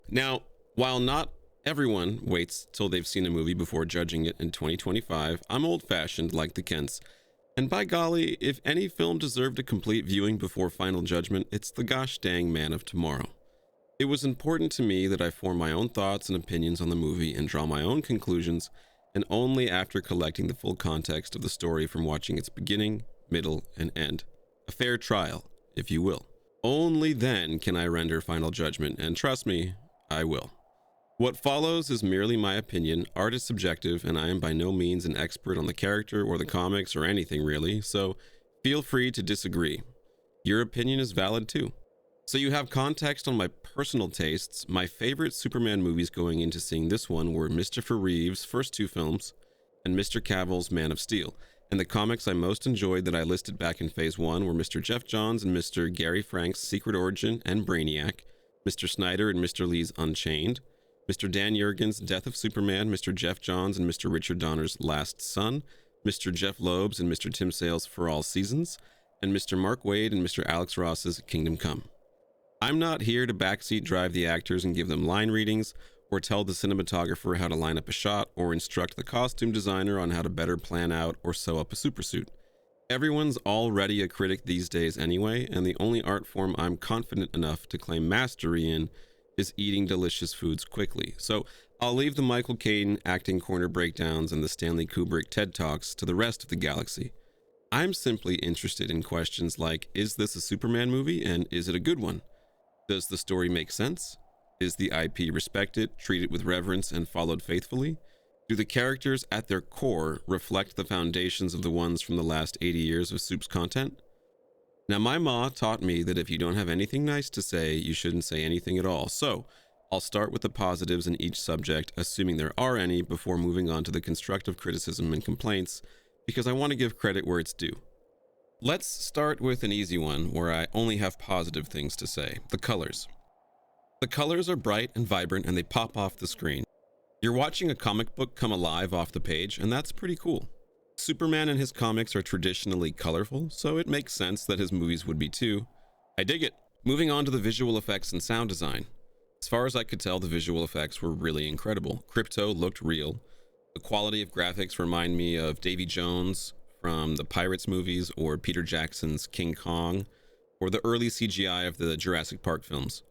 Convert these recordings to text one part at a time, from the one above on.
Now, while not everyone waits till they've seen a movie before judging it in 2025, I'm old-fashioned like the Kents. And by golly, if any film deserved a complete viewing before final judgment, it's the gosh dang Man of Tomorrow. It was important to me that I form my own thoughts and opinions on the movie and draw my own conclusions, and only after collecting the full context of the story from watching its beginning, middle, and end. A fair trial, if you will. Only then can I render final judgment, and trust me, I will. What follows is merely my opinion. Art is subjective, and I am by no means an expert on the character or the comics or anything really, so feel free to disagree. Your opinion is valid too. So you have context on my personal tastes. My favorite Superman movies going into seeing this one were Christopher Reeve's first two films and Mr. Cavill's Man of Steel. And the comics I most enjoyed that I listed back in phase 1 were Mr. Jeff Johns and Mr. Gary Frank's Secret Origin and Brainiac, Mr. Snyder and Mr. Lee's Unchained, Mr. Dan Jurgens' Death of Superman, Mr. Jeff Johns and Mr. Richard Donner's Last Son, Mr. Jeff Loeb's and Mr. Tim Sale's For All Seasons, and Mr. Mark Waid and Mr. Alex Ross's Kingdom Come. I'm not here to backseat drive the actors and give them line readings, or tell the cinematographer how to line up a shot, or instruct the costume designer on how to better plan out or sew up a supersuit. Everyone's already a critic these days anyway, and the only art form I'm confident enough to claim mastery in is eating delicious foods quickly. So I'll leave the Michael Caine acting corner breakdowns and the Stanley Kubrick TED Talks to the rest of the galaxy. I'm simply interested in questions like, is this a Superman movie, and is it a good one? Does the story make sense? Is the IP respected, treated with reverence, and followed faithfully? Do the characters at their core reflect the foundations of the ones from the last 80 years of Soup's content? Now, my ma taught me that if you don't have anything nice to say, you shouldn't say anything at all. So I'll start with the positives in each subject, assuming there are any, before moving on to the constructive criticism and complaints, because I want to give credit where it's due. Let's start with an easy one where I only have positive things to say. The colors. The colors are bright and vibrant, and they pop off the screen. You're watching a comic book come alive off the page, and that's pretty cool. Superman and his comics are traditionally colorful, so it makes sense that his movies would be too. I dig it. Moving on to the visual effects and sound design. As far as I could tell, the visual effects were really incredible. Krypto looked real. The quality of graphics remind me of Davy Jones from the Pirates movies, or Peter Jackson's King Kong, or the early CGI of the Jurassic Park films.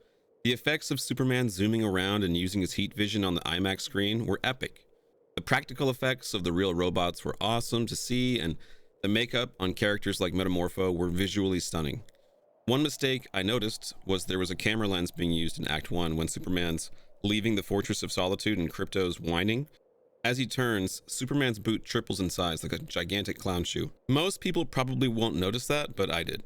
The effects of Superman zooming around and using his heat vision on the IMAX screen were epic. The practical effects of the real robots were awesome to see, and the makeup on characters like Metamorpho were visually stunning. One mistake I noticed was there was a camera lens being used in Act 1 when Superman's leaving the Fortress of Solitude and Krypto's whining. As he turns, Superman's boot triples in size like a gigantic clown shoe. Most people probably won't notice that, but I did.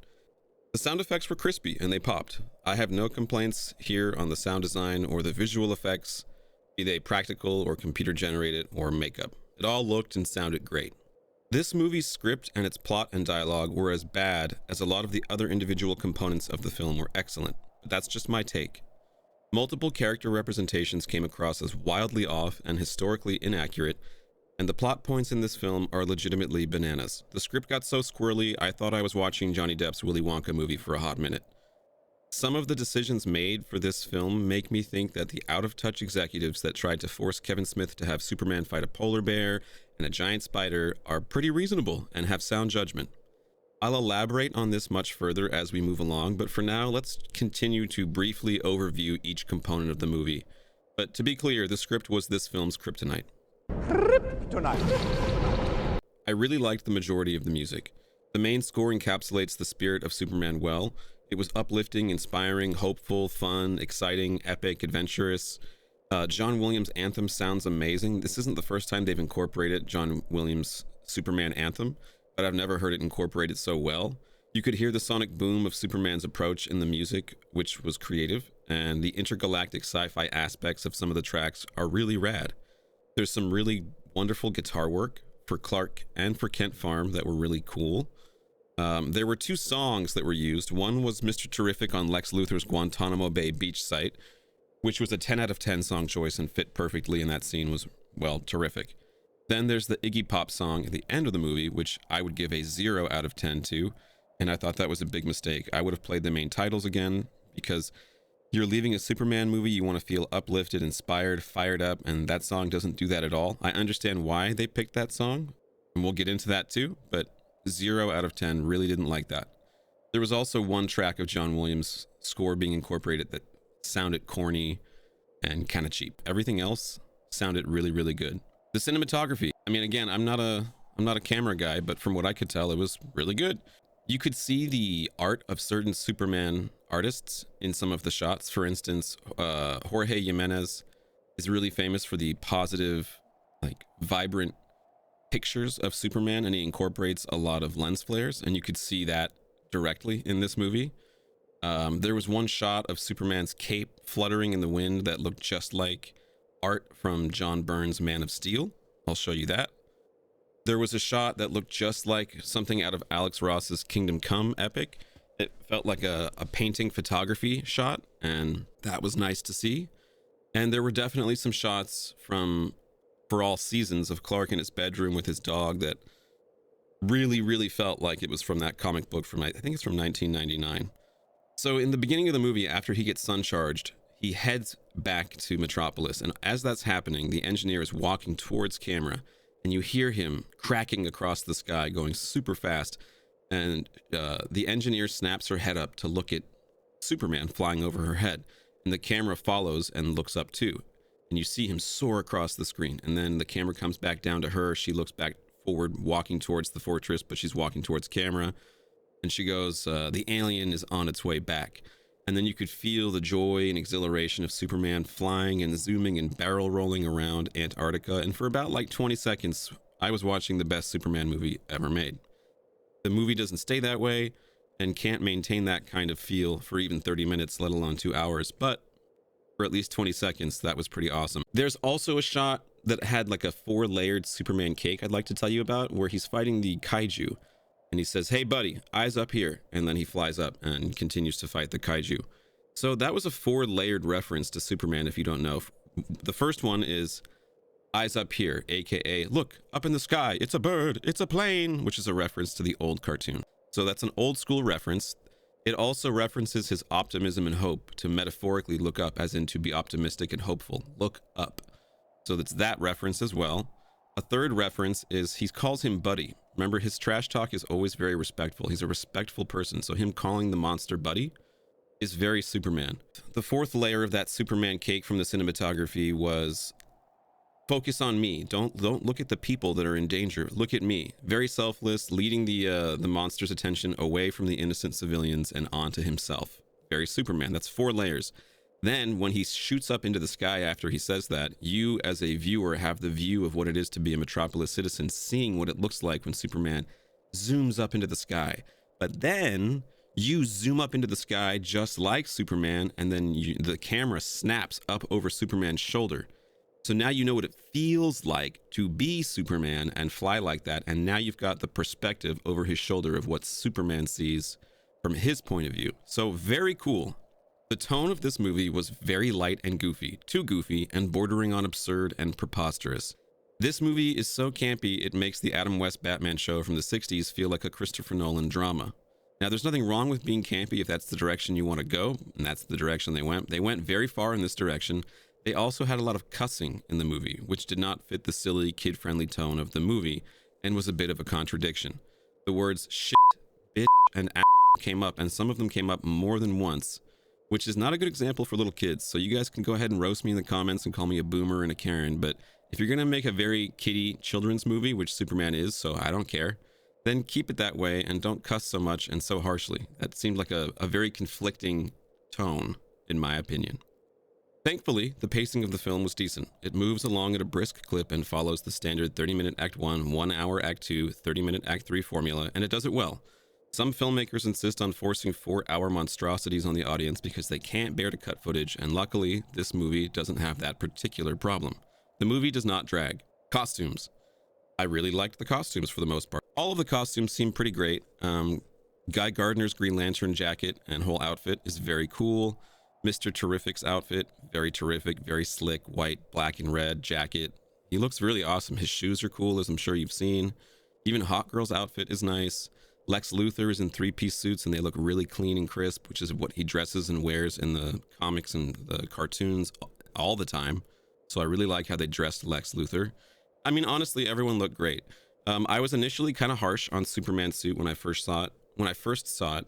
The sound effects were crispy and they popped. I have no complaints here on the sound design or the visual effects, be they practical or computer generated or makeup. It all looked and sounded great. This movie's script and its plot and dialogue were as bad as a lot of the other individual components of the film were excellent, but that's just my take. Multiple character representations came across as wildly off and historically inaccurate, and the plot points in this film are legitimately bananas. The script got so squirrely, I thought I was watching Johnny Depp's Willy Wonka movie for a hot minute. Some of the decisions made for this film make me think that the out-of-touch executives that tried to force Kevin Smith to have Superman fight a polar bear and a giant spider are pretty reasonable and have sound judgment. I'll elaborate on this much further as we move along, but for now, let's continue to briefly overview each component of the movie. But to be clear, the script was this film's kryptonite. I really liked the majority of the music. The main score encapsulates the spirit of Superman well. It was uplifting, inspiring, hopeful, fun, exciting, epic, adventurous. John Williams' anthem sounds amazing. This isn't the first time they've incorporated John Williams' Superman anthem, but I've never heard it incorporated so well. You could hear the sonic boom of Superman's approach in the music, which was creative, and the intergalactic sci-fi aspects of some of the tracks are really rad. There's some really wonderful guitar work for Clark and for Kent Farm that were really cool. There were two songs that were used. One was Mr. Terrific on Lex Luthor's Guantanamo Bay beach site, which was a 10 out of 10 song choice and fit perfectly in that scene, was, well, terrific. Then there's the Iggy Pop song at the end of the movie, which I would give a 0 out of 10 to, and I thought that was a big mistake. I would have played the main titles again, because You're leaving a Superman movie, you want to feel uplifted, inspired, fired up, and that song doesn't do that at all. I understand why they picked that song, and we'll get into that too, but 0 out of 10 really didn't like that. There was also one track of John Williams' score being incorporated that sounded corny and kind of cheap. Everything else sounded really, really good. The cinematography, I mean, again, I'm not a camera guy, but from what I could tell, it was really good. You could see the art of certain Superman artists in some of the shots. For instance, Jorge Jimenez is really famous for the positive, like vibrant pictures of Superman, and he incorporates a lot of lens flares, and you could see that directly in this movie. There was one shot of Superman's cape fluttering in the wind that looked just like art from John Byrne's Man of Steel. I'll show you that. There was a shot that looked just like something out of Alex Ross's Kingdom Come epic. It felt like a painting photography shot, and that was nice to see. And there were definitely some shots from For All Seasons of Clark in his bedroom with his dog that really, really felt like it was from that comic book from, I think it's from 1999. So in the beginning of the movie, after he gets sun-charged, he heads back to Metropolis. And as that's happening, the engineer is walking towards camera, and you hear him cracking across the sky, going super fast. And the engineer snaps her head up to look at Superman flying over her head. And the camera follows and looks up too. And you see him soar across the screen. And then the camera comes back down to her. She looks back forward, walking towards the fortress, but she's walking towards camera. And she goes, the alien is on its way back. And then you could feel the joy and exhilaration of Superman flying and zooming and barrel rolling around Antarctica. And for about like 20 seconds, I was watching the best Superman movie ever made. The movie doesn't stay that way and can't maintain that kind of feel for even 30 minutes, let alone 2 hours. But for at least 20 seconds, that was pretty awesome. There's also a shot that had like a 4-layered Superman cake I'd like to tell you about, where he's fighting the kaiju. And he says, "Hey, buddy, eyes up here." And then he flies up and continues to fight the kaiju. So that was a 4-layered reference to Superman, if you don't know. The first one is eyes up here, aka, look, up in the sky, it's a bird, it's a plane, which is a reference to the old cartoon. So that's an old school reference. It also references his optimism and hope to metaphorically look up, as in to be optimistic and hopeful. Look up. So that's that reference as well. A third reference is he calls him buddy. Remember, his trash talk is always very respectful. He's a respectful person. So him calling the monster buddy is very Superman. The fourth layer of that Superman cake from the cinematography was focus on me. Don't look at the people that are in danger. Look at me. Very selfless, leading the monster's attention away from the innocent civilians and onto himself. Very Superman. That's 4 layers. Then when he shoots up into the sky after he says that, you as a viewer have the view of what it is to be a Metropolis citizen, seeing what it looks like when Superman zooms up into the sky. But then you zoom up into the sky just like Superman, and then the camera snaps up over Superman's shoulder. So now you know what it feels like to be Superman and fly like that, and now you've got the perspective over his shoulder of what Superman sees from his point of view. So very cool. The tone of this movie was very light and goofy, too goofy and bordering on absurd and preposterous. This movie is so campy it makes the Adam West Batman show from the 60s feel like a Christopher Nolan drama. Now, there's nothing wrong with being campy if that's the direction you want to go, and that's the direction they went. They went very far in this direction. They also had a lot of cussing in the movie, which did not fit the silly, kid-friendly tone of the movie and was a bit of a contradiction. The words shit, bitch, and ass came up, and some of them came up more than once, which is not a good example for little kids. So you guys can go ahead and roast me in the comments and call me a boomer and a Karen, but if you're going to make a very kiddie children's movie, which Superman is, so I don't care, then keep it that way and don't cuss so much and so harshly. That seemed like a very conflicting tone, in my opinion. Thankfully, the pacing of the film was decent. It moves along at a brisk clip and follows the standard 30-minute Act 1, 1 hour Act 2, 30-minute Act 3 formula, and it does it well. Some filmmakers insist on forcing 4-hour monstrosities on the audience because they can't bear to cut footage, and luckily, this movie doesn't have that particular problem. The movie does not drag. Costumes. I really liked the costumes for the most part. All of the costumes seem pretty great. Guy Gardner's Green Lantern jacket and whole outfit is very cool. Mr. Terrific's outfit, very terrific, very slick, white, black, and red jacket. He looks really awesome. His shoes are cool, as I'm sure you've seen. Even Hawkgirl's outfit is nice. Lex Luthor is in three-piece suits and they look really clean and crisp, which is what he dresses and wears in the comics and the cartoons all the time. So I really like how they dressed Lex Luthor. I mean, honestly, everyone looked great. I was initially kind of harsh on Superman's suit when I first saw it,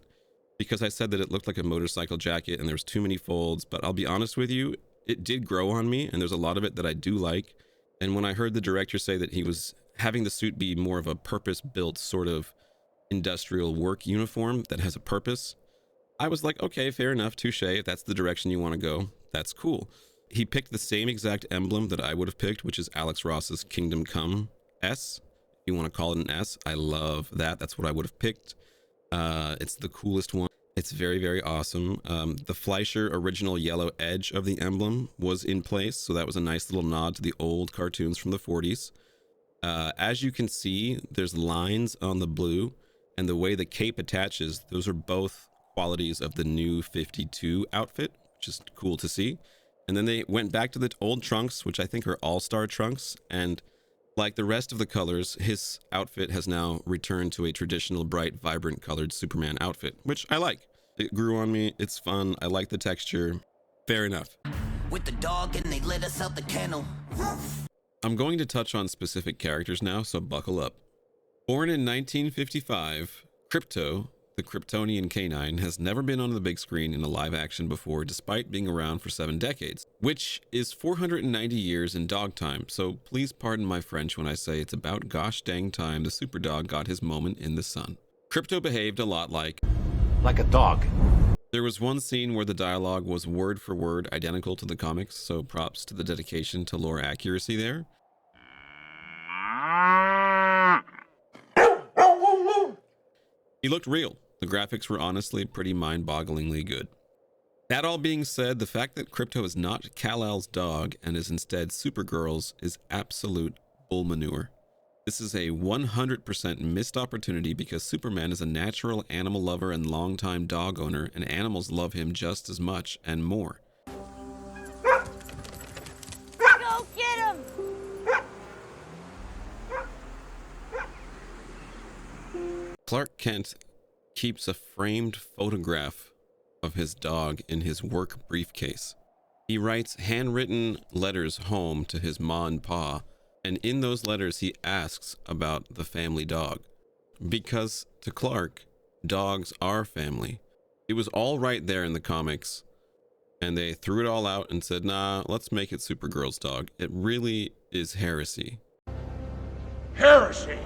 because I said that it looked like a motorcycle jacket and there was too many folds. But I'll be honest with you, it did grow on me, and there's a lot of it that I do like. And when I heard the director say that he was having the suit be more of a purpose-built sort of industrial work uniform that has a purpose, I was like, okay, fair enough, touche. If that's the direction you want to go, that's cool. He picked the same exact emblem that I would have picked, which is Alex Ross's Kingdom Come S. If you want to call it an S, I love that. That's what I would have picked. It's the coolest one. It's very, very awesome. The Fleischer original yellow edge of the emblem was in place, so that was a nice little nod to the old cartoons from the 40s. As you can see, there's lines on the blue, and the way the cape attaches, those are both qualities of the new 52 outfit, which is cool to see. And then they went back to the old trunks, which I think are all-star trunks, and like the rest of the colors, his outfit has now returned to a traditional bright, vibrant colored Superman outfit, which I like. It grew on me. It's fun. I like the texture. Fair enough. With the dog and they let us out the kennel. I'm going to touch on specific characters now, so buckle up. Born in 1955, Krypto, the Kryptonian canine, has never been on the big screen in a live action before, despite being around for 7 decades, which is 490 years in dog time. So please pardon my French when I say it's about gosh dang time the super dog got his moment in the sun. Krypto behaved a lot like a dog. There was one scene where the dialogue was word for word identical to the comics, so props to the dedication to lore accuracy there. He looked real. The graphics were honestly pretty mind-bogglingly good. That all being said, the fact that Krypto is not Kal-El's dog and is instead Supergirl's is absolute bull manure. This is a 100% missed opportunity because Superman is a natural animal lover and longtime dog owner, and animals love him just as much and more. Go get him! Clark Kent keeps a framed photograph of his dog in his work briefcase. He writes handwritten letters home to his ma and pa, and in those letters he asks about the family dog. Because to Clark, dogs are family. It was all right there in the comics, and they threw it all out and said, nah, let's make it Supergirl's dog. It really is heresy. Heresy!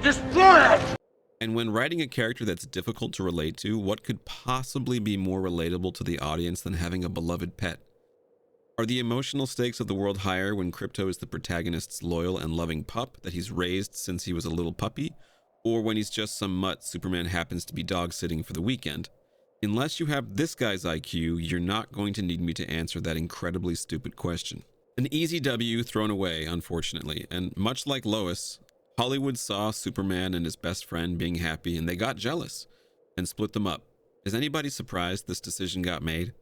Destroy it! And when writing a character that's difficult to relate to, what could possibly be more relatable to the audience than having a beloved pet? Are the emotional stakes of the world higher when Krypto is the protagonist's loyal and loving pup that he's raised since he was a little puppy, or when he's just some mutt Superman happens to be dog sitting for the weekend? Unless you have this guy's IQ, you're not going to need me to answer that incredibly stupid question. An easy W thrown away, unfortunately, and much like Lois, Hollywood saw Superman and his best friend being happy and they got jealous and split them up. Is anybody surprised this decision got made?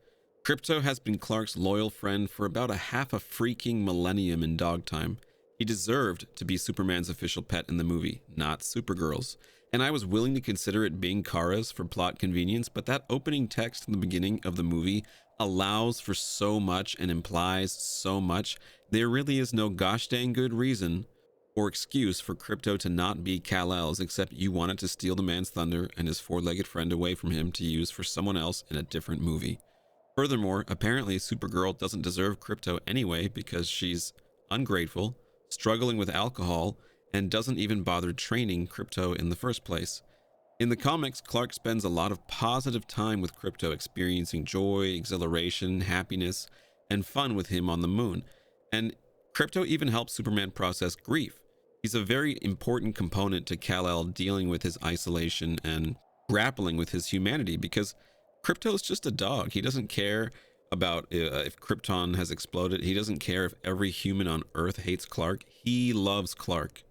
Krypto has been Clark's loyal friend for about a half a freaking millennium in dog time. He deserved to be Superman's official pet in the movie, not Supergirl's. And I was willing to consider it being Kara's for plot convenience, but that opening text in the beginning of the movie allows for so much and implies so much. There really is no gosh dang good reason or excuse for Krypto to not be Kal-El's, except you wanted to steal the man's thunder and his four-legged friend away from him to use for someone else in a different movie. Furthermore, apparently Supergirl doesn't deserve Krypto anyway because she's ungrateful, struggling with alcohol, and doesn't even bother training Krypto in the first place. In the comics, Clark spends a lot of positive time with Krypto, experiencing joy, exhilaration, happiness, and fun with him on the moon. And Krypto even helps Superman process grief. He's a very important component to Kal-El dealing with his isolation and grappling with his humanity, because Krypto is just a dog. He doesn't care about if Krypton has exploded. He doesn't care if every human on Earth hates Clark. He loves Clark.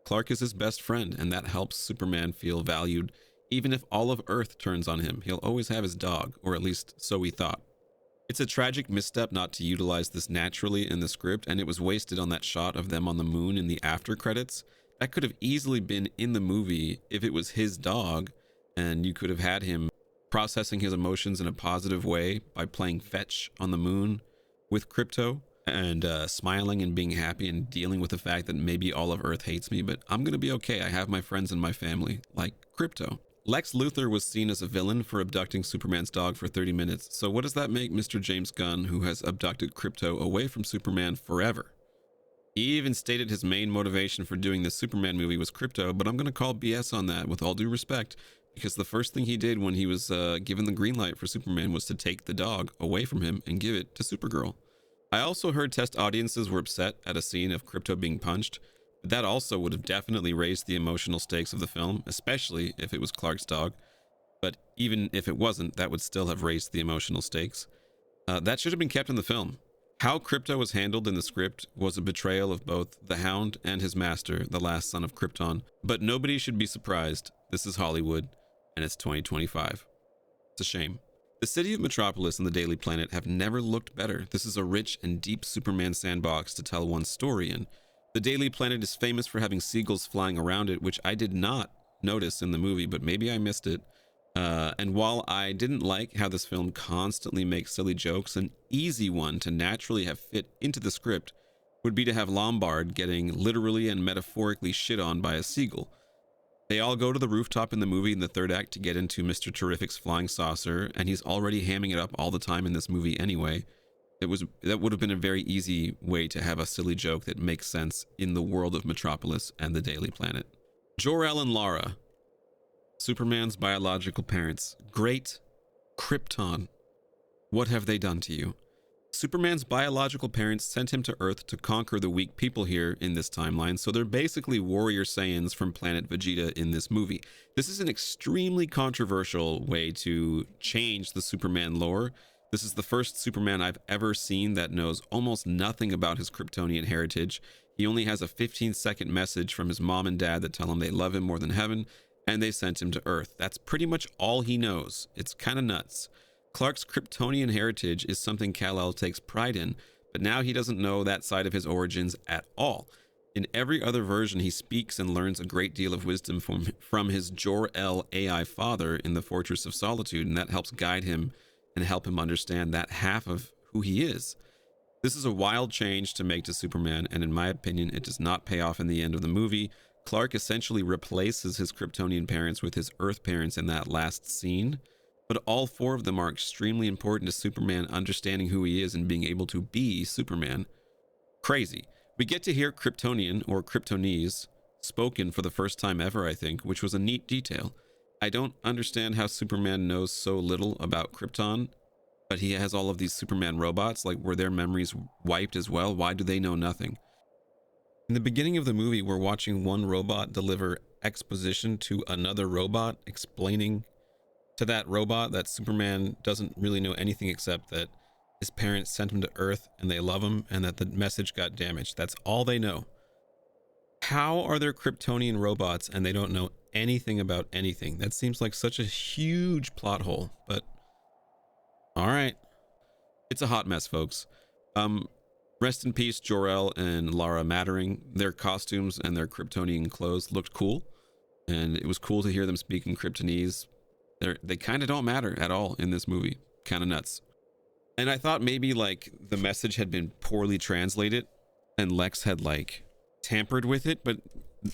Clark is his best friend, and that helps Superman feel valued. Even if all of Earth turns on him, he'll always have his dog, or at least so he thought. It's a tragic misstep not to utilize this naturally in the script, and it was wasted on that shot of them on the moon in the after credits. That could have easily been in the movie if it was his dog, and you could have had him processing his emotions in a positive way by playing fetch on the moon with Krypto and smiling and being happy and dealing with the fact that maybe all of Earth hates me, but I'm going to be okay. I have my friends and my family, like Krypto. Lex Luthor was seen as a villain for abducting Superman's dog for 30 minutes. So what does that make Mr. James Gunn, who has abducted Krypto away from Superman forever? He even stated his main motivation for doing this Superman movie was Krypto, but I'm going to call BS on that with all due respect, because the first thing he did when he was given the green light for Superman was to take the dog away from him and give it to Supergirl. I also heard test audiences were upset at a scene of Krypto being punched. That also would have definitely raised the emotional stakes of the film, especially if it was Clark's dog. But even if it wasn't, that would still have raised the emotional stakes. That should have been kept in the film. How Krypto was handled in the script was a betrayal of both the Hound and his master, the last son of Krypton. But nobody should be surprised. This is Hollywood, and it's 2025. It's a shame. The city of Metropolis and the Daily Planet have never looked better. This is a rich and deep Superman sandbox to tell one's story in. The Daily Planet is famous for having seagulls flying around it, which I did not notice in the movie, but maybe I missed it. And while I didn't like how this film constantly makes silly jokes, an easy one to naturally have fit into the script would be to have Lombard getting literally and metaphorically shit on by a seagull. They all go to the rooftop in the movie in the third act to get into Mr. Terrific's flying saucer, and he's already hamming it up all the time in this movie anyway. That would have been a very easy way to have a silly joke that makes sense in the world of Metropolis and the Daily Planet. Jor-El and Lara, Superman's biological parents. Great Krypton. What have they done to you? Superman's biological parents sent him to Earth to conquer the weak people here in this timeline, so they're basically warrior Saiyans from planet Vegeta in this movie. This is an extremely controversial way to change the Superman lore. This is the first Superman I've ever seen that knows almost nothing about his Kryptonian heritage. He only has a 15-second message from his mom and dad that tell him they love him more than heaven, and they sent him to Earth. That's pretty much all he knows. It's kind of nuts. Clark's Kryptonian heritage is something Kal-El takes pride in, but now he doesn't know that side of his origins at all. In every other version, he speaks and learns a great deal of wisdom from his Jor-El AI father in the Fortress of Solitude, and that helps guide him and help him understand that half of who he is. This is a wild change to make to Superman, and in my opinion, it does not pay off in the end of the movie. Clark essentially replaces his Kryptonian parents with his Earth parents in that last scene, but all four of them are extremely important to Superman understanding who he is and being able to be Superman. Crazy. We get to hear Kryptonian, or Kryptonese, spoken for the first time ever, I think, which was a neat detail. I don't understand how Superman knows so little about Krypton, but he has all of these Superman robots. Like, were their memories wiped as well? Why do they know nothing? In the beginning of the movie, we're watching one robot deliver exposition to another robot, explaining to that robot that Superman doesn't really know anything except that his parents sent him to Earth and they love him and that the message got damaged. That's all they know. How are there Kryptonian robots and they don't know anything about anything? That seems like such a huge plot hole, but all right. It's a hot mess, folks. Rest in peace, Jor-El and Lara Mattering. Their costumes and their Kryptonian clothes looked cool, and it was cool to hear them speak in Kryptonese. They kind of don't matter at all in this movie. Kind of nuts. And I thought maybe like the message had been poorly translated and Lex had like tampered with it, but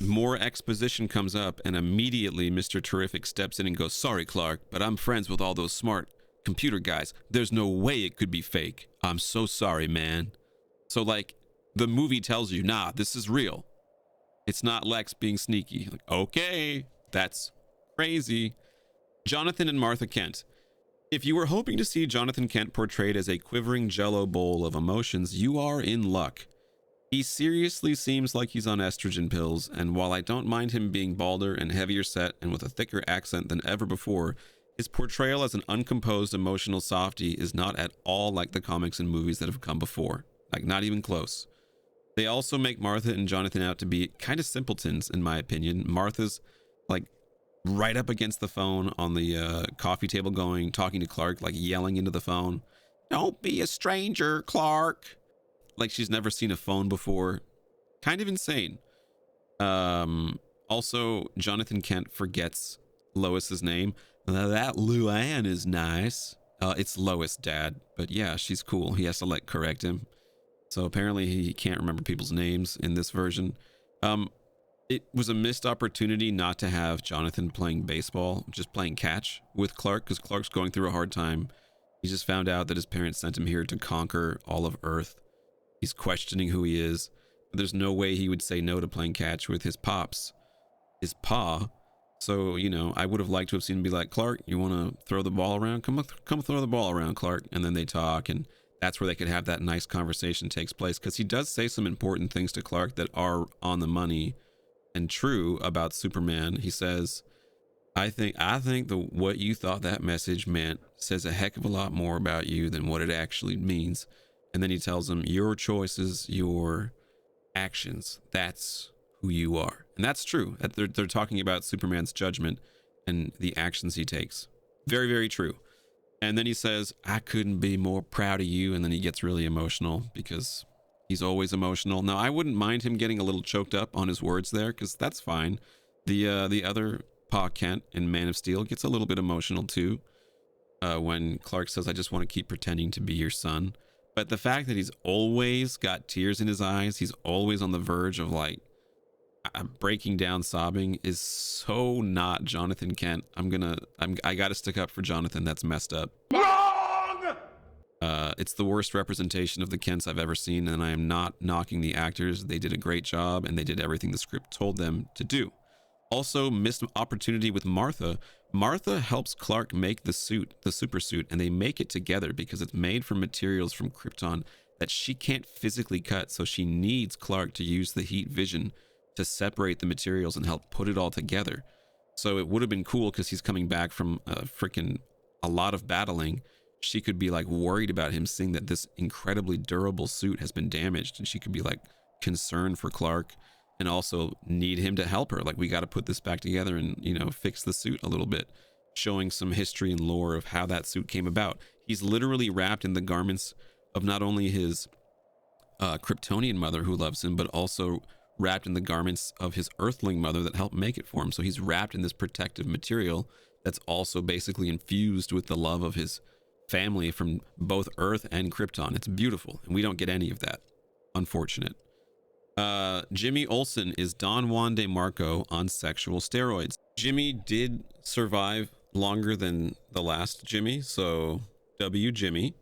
more exposition comes up and immediately Mr. Terrific steps in and goes, "Sorry, Clark, but I'm friends with all those smart computer guys. There's no way it could be fake. I'm so sorry, man." So like the movie tells you, nah, this is real. It's not Lex being sneaky. Like, okay, that's crazy. Jonathan and Martha Kent. If you were hoping to see Jonathan Kent portrayed as a quivering jello bowl of emotions, you are in luck. He seriously seems like he's on estrogen pills, and while I don't mind him being balder and heavier set and with a thicker accent than ever before, his portrayal as an uncomposed emotional softie is not at all like the comics and movies that have come before. Like, not even close. They also make Martha and Jonathan out to be kind of simpletons, in my opinion. Martha's like right up against the phone on the coffee table talking to Clark, like yelling into the phone, "Don't be a stranger, Clark." Like she's never seen a phone before. Kind of insane. Also, Jonathan Kent forgets Lois's name. That Luann is nice. It's Lois, Dad. But yeah, she's cool. He has to like correct him. So apparently he can't remember people's names in this version. It was a missed opportunity not to have Jonathan playing baseball, just playing catch with Clark, because Clark's going through a hard time. He just found out that his parents sent him here to conquer all of Earth. He's questioning who he is. But there's no way he would say no to playing catch with his pops, his pa. So, you know, I would have liked to have seen him be like, Clark, you want to throw the ball around? Come throw the ball around, Clark. And then they talk, and that's where they could have that nice conversation takes place, because he does say some important things to Clark that are on the money and true about Superman. He says, I think what you thought that message meant says a heck of a lot more about you than what it actually means. And then he tells him, your choices, your actions, that's who you are. And that's true. They're talking about Superman's judgment and the actions he takes. Very, very true. And then he says, I couldn't be more proud of you. And then he gets really emotional, because he's always emotional. Now, I wouldn't mind him getting a little choked up on his words there, because that's fine. The other Pa Kent in Man of Steel gets a little bit emotional too, when Clark says, I just want to keep pretending to be your son. But the fact that he's always got tears in his eyes, he's always on the verge of like breaking down sobbing, is so not Jonathan Kent. I gotta stick up for Jonathan. That's messed up. Wrong! It's the worst representation of the Kents I've ever seen, and I am not knocking the actors. They did a great job, and they did everything the script told them to do. Also, missed opportunity with Martha. Martha helps Clark make the suit, the super suit, and they make it together because it's made from materials from Krypton that she can't physically cut, so she needs Clark to use the heat vision to separate the materials and help put it all together. So it would have been cool, because he's coming back from a lot of battling. She could be like worried about him, seeing that this incredibly durable suit has been damaged, and she could be like concerned for Clark and also need him to help her. Like, we got to put this back together and, you know, fix the suit a little bit, showing some history and lore of how that suit came about. He's literally wrapped in the garments of not only his Kryptonian mother who loves him, but also wrapped in the garments of his Earthling mother that helped make it for him. So he's wrapped in this protective material that's also basically infused with the love of his family from both Earth and Krypton. It's beautiful, and we don't get any of that. Unfortunate. Jimmy Olsen is Don Juan DeMarco on sexual steroids. Jimmy did survive longer than the last Jimmy, so W Jimmy.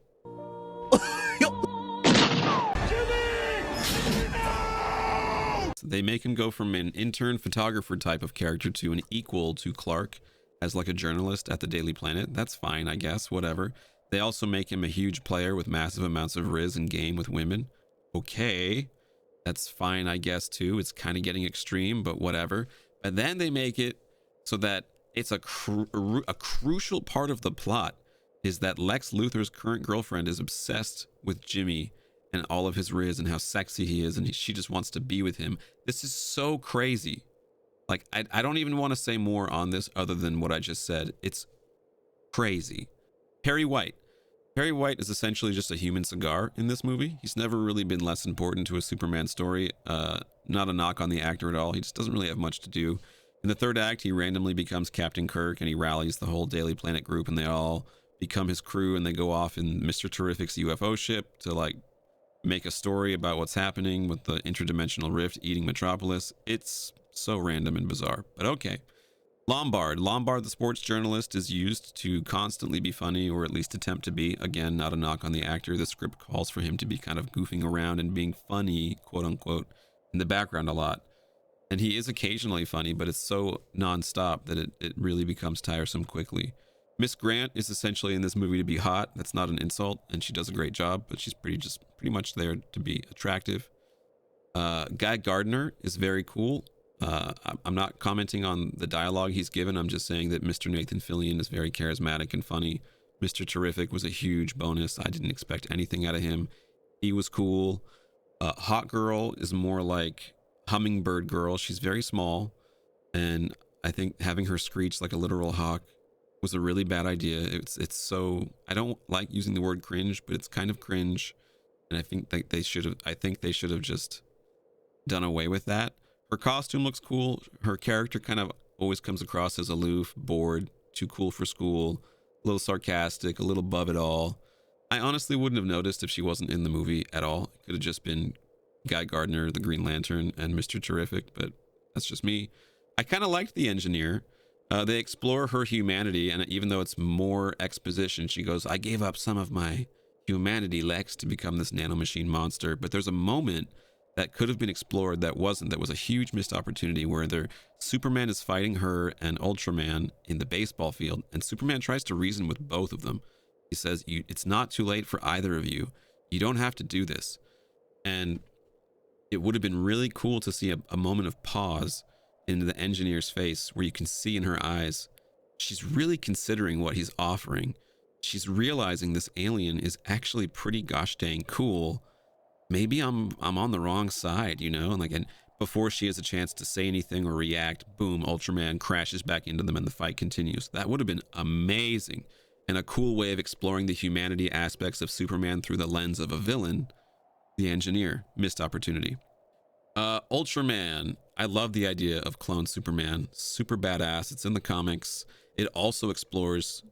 They make him go from an intern photographer type of character to an equal to Clark as like a journalist at the Daily Planet. That's fine, I guess, whatever. They also make him a huge player with massive amounts of riz and game with women. Okay, that's fine, I guess, too. It's kind of getting extreme, but whatever. But then they make it so that it's a crucial part of the plot is that Lex Luthor's current girlfriend is obsessed with Jimmy and all of his riz and how sexy he is, and she just wants to be with him. This is so crazy. Like, I don't even want to say more on this other than what I just said. It's crazy. Perry White. Perry White is essentially just a human cigar in this movie. He's never really been less important to a Superman story. Not a knock on the actor at all. He just doesn't really have much to do. In the third act, he randomly becomes Captain Kirk, and he rallies the whole Daily Planet group, and they all become his crew, and they go off in Mr. Terrific's UFO ship to like make a story about what's happening with the interdimensional rift eating Metropolis. It's so random and bizarre, but okay. Lombard the sports journalist is used to constantly be funny, or at least attempt to be. Again, not a knock on the actor. The script calls for him to be kind of goofing around and being funny, quote unquote, in the background a lot. And he is occasionally funny, but it's so nonstop that it really becomes tiresome quickly. Miss Grant is essentially in this movie to be hot. That's not an insult, and she does a great job, but she's pretty much there to be attractive. Guy Gardner is very cool. I'm not commenting on the dialogue he's given. I'm just saying that Mr. Nathan Fillion is very charismatic and funny. Mr. Terrific was a huge bonus. I didn't expect anything out of him. He was cool. Hawk Girl is more like Hummingbird Girl. She's very small, and I think having her screech like a literal hawk was a really bad idea. It's so, I don't like using the word cringe, but it's kind of cringe, and I think they should have just done away with that. Her costume looks cool. Her character kind of always comes across as aloof, bored, too cool for school, a little sarcastic, a little above it all. I honestly wouldn't have noticed if she wasn't in the movie at all. It could have just been Guy Gardner, the Green Lantern, and Mr. Terrific, but that's just me. I kind of liked the engineer. They explore her humanity, and even though it's more exposition, she goes, I gave up some of my humanity, Lex, to become this nanomachine monster. But there's a moment that could have been explored that wasn't. That was a huge missed opportunity where Superman is fighting her and Ultraman in the baseball field, and Superman tries to reason with both of them. He says, it's not too late for either of you. You don't have to do this. And it would have been really cool to see a moment of pause in the engineer's face where you can see in her eyes, she's really considering what he's offering. She's realizing this alien is actually pretty gosh dang cool. Maybe I'm on the wrong side, you know? And before she has a chance to say anything or react, boom, Ultraman crashes back into them and the fight continues. That would have been amazing and a cool way of exploring the humanity aspects of Superman through the lens of a villain. The engineer, missed opportunity. Ultraman, I love the idea of clone Superman. Super badass. It's in the comics. It also explores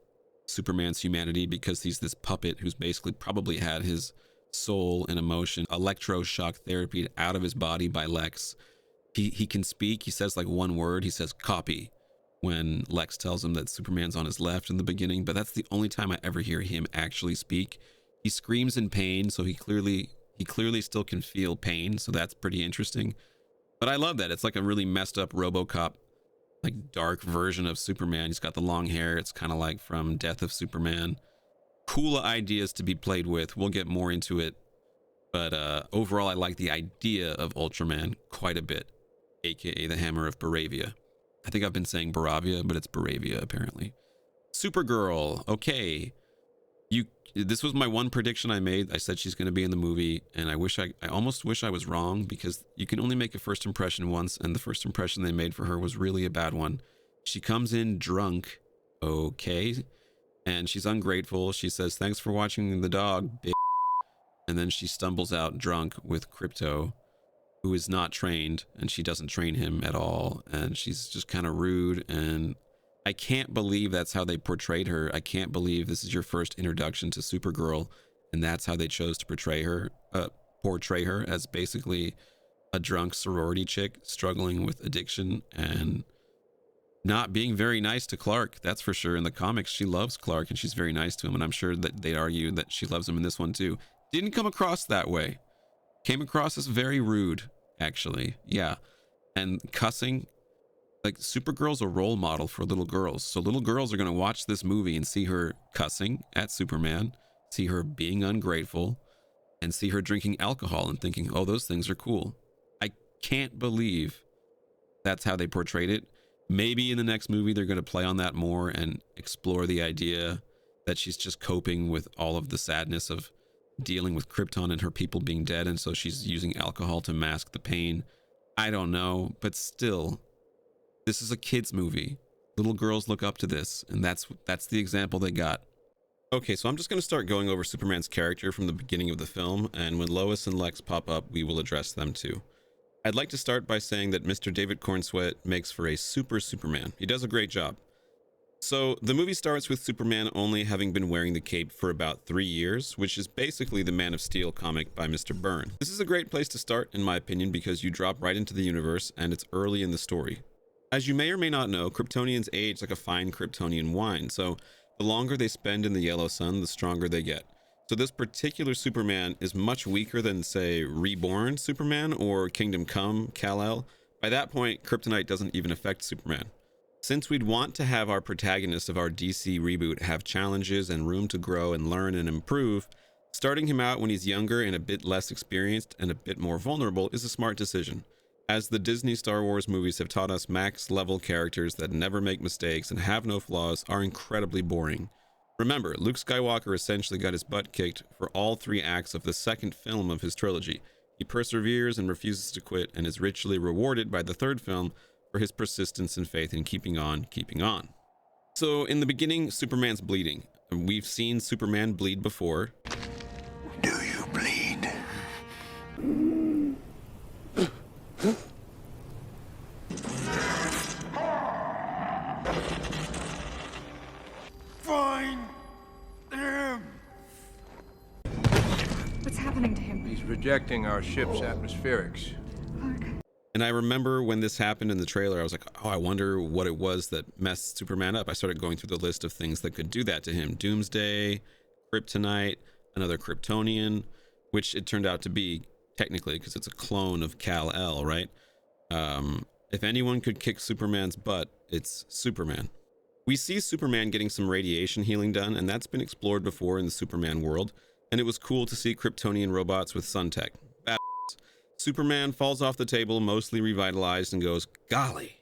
Superman's humanity because he's this puppet who's basically probably had his soul and emotion electroshock therapy out of his body by Lex. He can speak. He says like one word. He says copy when Lex tells him that Superman's on his left in the beginning, but that's the only time I ever hear him actually speak. He screams in pain, so he clearly still can feel pain, so that's pretty interesting. But I love that. It's like a really messed up RoboCop, like dark version of Superman. He's got the long hair. It's kind of like from Death of Superman. Cool ideas to be played with. We'll get more into it. But overall, I like the idea of Ultraman quite a bit, aka the Hammer of Baravia. I think I've been saying Baravia, but it's Baravia apparently. Supergirl. Okay. This was my one prediction I made. I said she's going to be in the movie, and I almost wish I was wrong, because you can only make a first impression once, and the first impression they made for her was really a bad one. She comes in drunk, okay, and she's ungrateful. She says, thanks for watching the dog, bitch. And then she stumbles out drunk with Krypto, who is not trained, and she doesn't train him at all, and she's just kind of rude, and I can't believe that's how they portrayed her. I can't believe this is your first introduction to Supergirl, and that's how they chose to portray her as basically a drunk sorority chick struggling with addiction and not being very nice to Clark. That's for sure. In the comics, she loves Clark and she's very nice to him, and I'm sure that they'd argue that she loves him in this one too. Didn't come across that way. Came across as very rude, actually. Yeah. And cussing. Like, Supergirl's a role model for little girls. So little girls are going to watch this movie and see her cussing at Superman, see her being ungrateful, and see her drinking alcohol and thinking, oh, those things are cool. I can't believe that's how they portrayed it. Maybe in the next movie, they're going to play on that more and explore the idea that she's just coping with all of the sadness of dealing with Krypton and her people being dead. And so she's using alcohol to mask the pain. I don't know, but still, this is a kid's movie. Little girls look up to this, and that's the example they got. Okay, so I'm just going to start going over Superman's character from the beginning of the film, and when Lois and Lex pop up, we will address them too. I'd like to start by saying that Mr. David Cornsweet makes for a super Superman. He does a great job. So the movie starts with Superman only having been wearing the cape for about 3 years, which is basically the Man of Steel comic by Mr. Byrne. This is a great place to start, in my opinion, because you drop right into the universe, and it's early in the story. As you may or may not know, Kryptonians age like a fine Kryptonian wine, so the longer they spend in the yellow sun, the stronger they get. So this particular Superman is much weaker than, say, Reborn Superman or Kingdom Come Kal-El. By that point, kryptonite doesn't even affect Superman. Since we'd want to have our protagonist of our DC reboot have challenges and room to grow and learn and improve, starting him out when he's younger and a bit less experienced and a bit more vulnerable is a smart decision. As the Disney Star Wars movies have taught us, max-level characters that never make mistakes and have no flaws are incredibly boring. Remember, Luke Skywalker essentially got his butt kicked for all 3 acts of the second film of his trilogy. He perseveres and refuses to quit, and is richly rewarded by the 3rd film for his persistence and faith in keeping on, keeping on. So, in the beginning, Superman's bleeding. We've seen Superman bleed before. Do you bleed? him? He's rejecting our ship's atmospherics. And I remember when this happened in the trailer, I was like, oh, I wonder what it was that messed Superman up. I started going through the list of things that could do that to him. Doomsday, Kryptonite, another Kryptonian, which it turned out to be technically because it's a clone of Kal-El, right? If anyone could kick Superman's butt, it's Superman. We see Superman getting some radiation healing done, and that's been explored before in the Superman world. And it was cool to see Kryptonian robots with sun tech. Superman falls off the table, mostly revitalized, and goes, golly.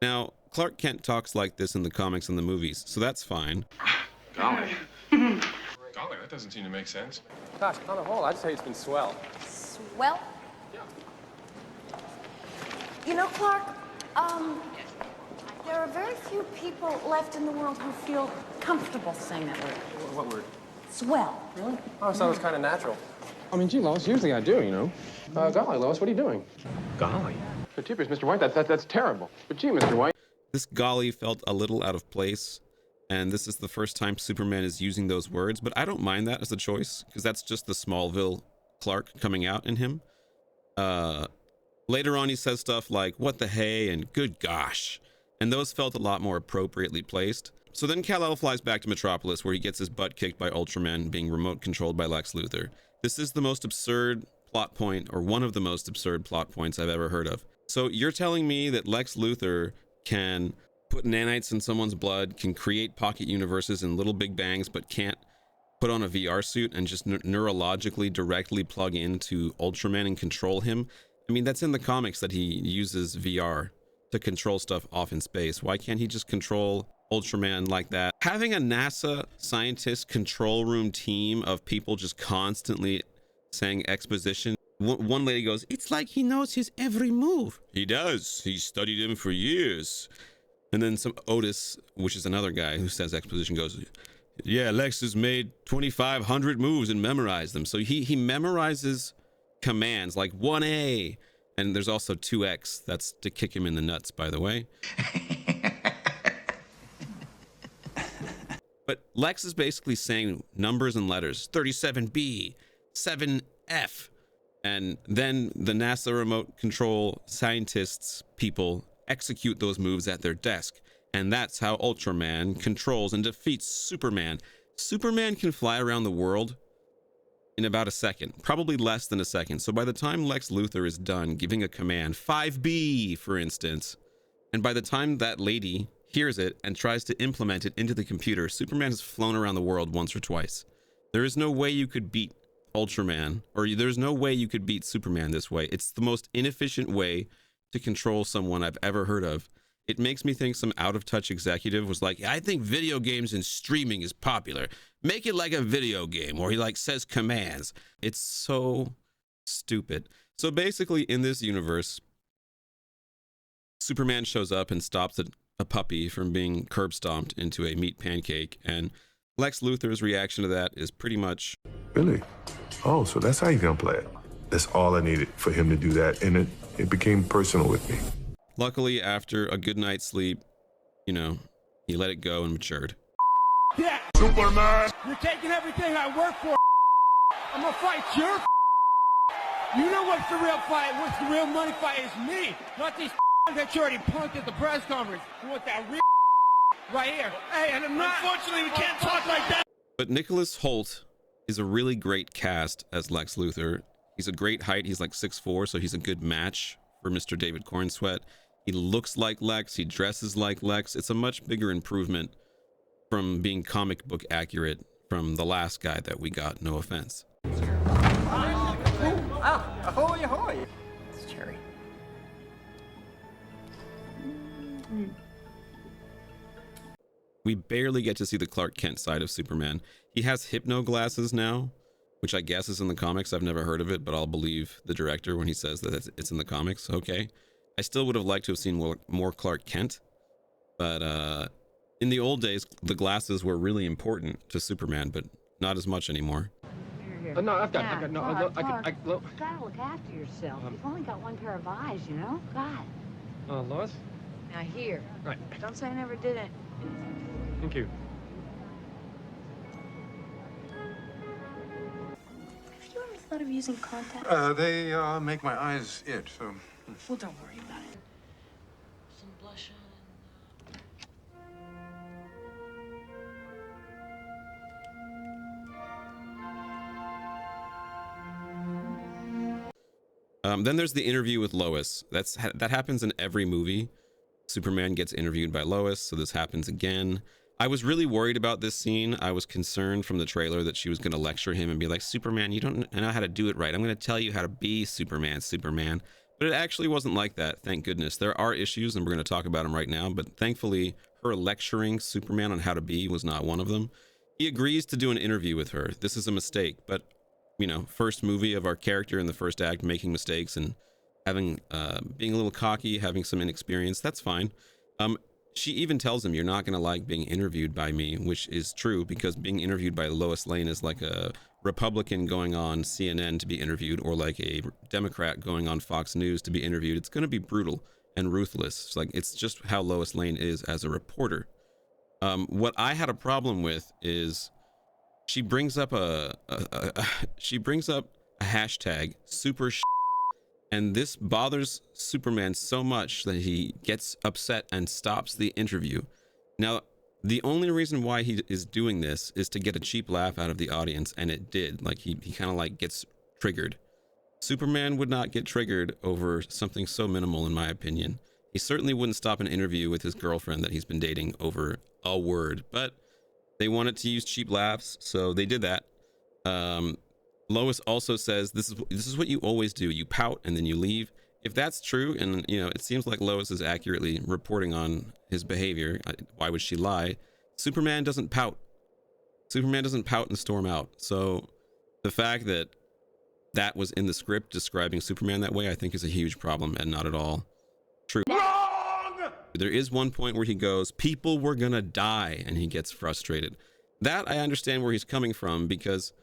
Now, Clark Kent talks like this in the comics and the movies, so that's fine. Golly. Golly, that doesn't seem to make sense. Gosh, on the whole, I'd say it's been swell. Swell? Yeah. You know, Clark, there are very few people left in the world who feel comfortable saying that word. What word? Swell. Really? Oh, I thought it was kind of natural. I mean, gee, Lois, usually I do, you know. Golly, Lois, what are you doing? Golly. But jeepers, Mr. White, that's terrible. But gee, Mr. White. This golly felt a little out of place, and this is the first time Superman is using those words, but I don't mind that as a choice, because that's just the Smallville Clark coming out in him. Later on, he says stuff like, what the hey, and good gosh, and those felt a lot more appropriately placed. So then Kal-El flies back to Metropolis, where he gets his butt kicked by Ultraman being remote controlled by Lex Luthor. This is the most absurd plot point, or one of the most absurd plot points I've ever heard of. So you're telling me that Lex Luthor can put nanites in someone's blood, can create pocket universes and little big bangs, but can't put on a VR suit and just neurologically directly plug into Ultraman and control him? I mean, that's in the comics that he uses VR to control stuff off in space. Why can't he just control Ultraman like that? Having a NASA scientist control room team of people just constantly saying exposition. One lady goes, it's like he knows his every move. He does. He's studied him for years. And then some Otis, which is another guy who says exposition, goes, yeah, Lex has made 2,500 moves and memorized them. So he memorizes commands like 1A. And there's also 2X. That's to kick him in the nuts, by the way. But Lex is basically saying numbers and letters, 37B, 7F. And then the NASA remote control scientists, people, execute those moves at their desk. And that's how Ultraman controls and defeats Superman. Superman can fly around the world in about a second, probably less than a second. So by the time Lex Luthor is done giving a command, 5B, for instance, and by the time that lady hears it and tries to implement it into the computer, Superman has flown around the world once or twice. There is no way you could beat Ultraman, or there's no way you could beat Superman this way. It's the most inefficient way to control someone I've ever heard of. It makes me think some out-of-touch executive was like, I think video games and streaming is popular. Make it like a video game, or he like says commands. It's so stupid. So basically, in this universe, Superman shows up and stops a puppy from being curb stomped into a meat pancake, and Lex Luthor's reaction to that is pretty much, really? Oh, so that's how you're gonna play it. That's all I needed for him to do that, and it became personal with me. Luckily, after a good night's sleep, you know, he let it go and matured. Yeah, Superman! You're taking everything I work for. I'm gonna fight your. You know what's the real fight? What's the real money fight is me, not these that you already punked at the press conference. You want that real right here? Hey, and I'm not. Unfortunately, we can't talk like that. But Nicholas Hoult is a really great cast as Lex Luthor. He's a great height. He's like 6'4", so he's a good match for Mr. David Cornsweet. He looks like Lex. He dresses like Lex. It's a much bigger improvement from being comic book accurate from the last guy that we got. No offense. Ahoy, ahoy. It's Jerry. We barely get to see the Clark Kent side of Superman. He has hypno glasses now, which I guess is in the comics. I've never heard of it, but I'll believe the director when he says that it's in the comics. Okay. I still would have liked to have seen more Clark Kent, but in the old days, the glasses were really important to Superman, but not as much anymore. No, I've got, Clark, no, Clark, look. you gotta look after yourself. You've only got one pair of eyes, you know? God. Lois? Now here. Right. Don't say I never did it. Thank you. If you ever thought of using contacts? They make my eyes itch, so... Well, don't worry about it. Some blush on. Then there's the interview with Lois. That happens in every movie. Superman gets interviewed by Lois, so this happens again. I was really worried about this scene. I was concerned from the trailer that she was going to lecture him and be like, Superman, you don't know how to do it right. I'm going to tell you how to be Superman. But it actually wasn't like that, thank goodness. There are issues, and we're going to talk about them right now, but thankfully, her lecturing Superman on how to be was not one of them. He agrees to do an interview with her. This is a mistake, but, you know, first movie of our character in the first act making mistakes and having being a little cocky, having some inexperience, that's fine. She even tells him, you're not going to like being interviewed by me, which is true, because being interviewed by Lois Lane is like a Republican going on CNN to be interviewed, or like a Democrat going on Fox News to be interviewed. It's going to be brutal and ruthless. It's just how Lois Lane is as a reporter. What I had a problem with is she brings up a hashtag super and this bothers Superman so much that he gets upset and stops the interview. Now, the only reason why he is doing this is to get a cheap laugh out of the audience, and it did. Like, he kind of like gets triggered. Superman would not get triggered over something so minimal, in my opinion. He certainly wouldn't stop an interview with his girlfriend that he's been dating over a word, but they wanted to use cheap laughs, so they did that. Lois also says, this is what you always do. You pout and then you leave. If that's true, and you know, it seems like Lois is accurately reporting on his behavior, why would she lie? Superman doesn't pout. Superman doesn't pout and storm out. So the fact that that was in the script describing Superman that way, I think is a huge problem and not at all true. Wrong! There is one point where he goes, people were gonna die, and he gets frustrated. That I understand where he's coming from, because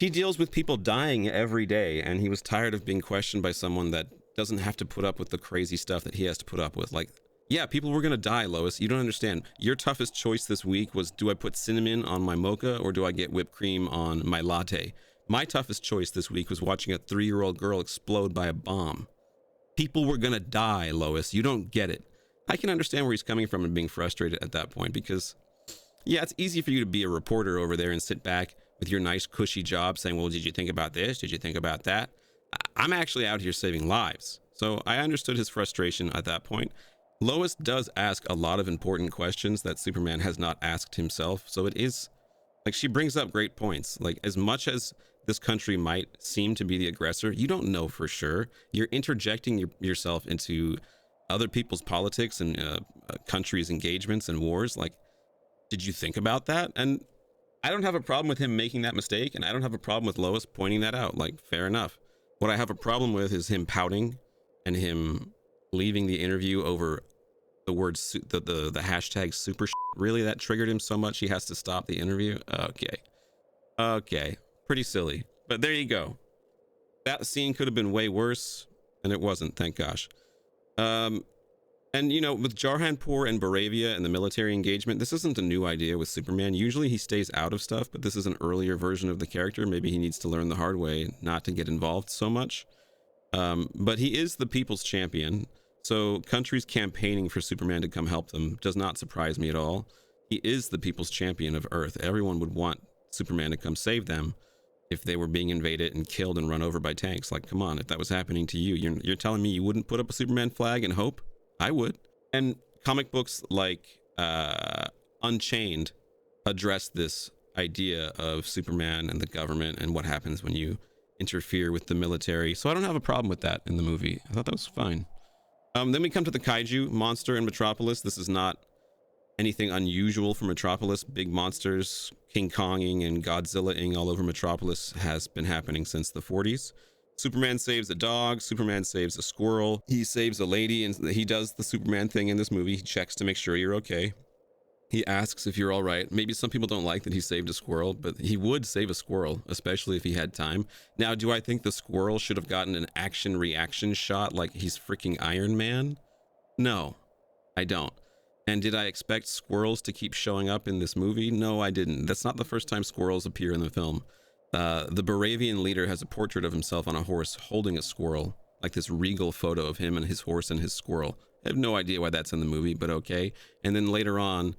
he deals with people dying every day, and he was tired of being questioned by someone that doesn't have to put up with the crazy stuff that he has to put up with. Like, yeah, people were gonna die, Lois. You don't understand. Your toughest choice this week was, do I put cinnamon on my mocha or do I get whipped cream on my latte? My toughest choice this week was watching a 3-year-old girl explode by a bomb. People were gonna die, Lois. You don't get it. I can understand where he's coming from and being frustrated at that point, because, yeah, it's easy for you to be a reporter over there and sit back with your nice cushy job saying, well, did you think about this? Did you think about that? I'm actually out here saving lives. So I understood his frustration at that point. Lois does ask a lot of important questions that Superman has not asked himself. So it is like, she brings up great points. Like, as much as this country might seem to be the aggressor, you don't know for sure. You're interjecting yourself into other people's politics and countries' engagements and wars. Like, did you think about that? And I don't have a problem with him making that mistake, and I don't have a problem with Lois pointing that out. Like, fair enough. What I have a problem with is him pouting and him leaving the interview over the word the hashtag super. Really, that triggered him so much he has to stop the interview. Okay, pretty silly, but there you go. That scene could have been way worse, and it wasn't, thank gosh. And, you know, with Jarhanpur and Baravia and the military engagement, this isn't a new idea with Superman. Usually he stays out of stuff, but this is an earlier version of the character. Maybe he needs to learn the hard way not to get involved so much. But he is the people's champion, so countries campaigning for Superman to come help them does not surprise me at all. He is the people's champion of Earth. Everyone would want Superman to come save them if they were being invaded and killed and run over by tanks. Like, come on, if that was happening to you, you're telling me you wouldn't put up a Superman flag and hope? I would. And comic books like Unchained address this idea of Superman and the government and what happens when you interfere with the military. So I don't have a problem with that in the movie. I thought that was fine. Then we come to the kaiju monster in Metropolis. This is not anything unusual for Metropolis. Big monsters, King Konging and Godzilla-ing all over Metropolis has been happening since the 40s. Superman saves a dog. Superman saves a squirrel. He saves a lady, and he does the Superman thing in this movie. He checks to make sure you're okay. He asks if you're all right. Maybe some people don't like that he saved a squirrel, but he would save a squirrel, especially if he had time. Now, do I think the squirrel should have gotten an action-reaction shot like he's freaking Iron Man? No, I don't. And did I expect squirrels to keep showing up in this movie? No, I didn't. That's not the first time squirrels appear in the film. The Baravian leader has a portrait of himself on a horse holding a squirrel, like this regal photo of him and his horse and his squirrel. I have no idea why that's in the movie, but okay. And then later on,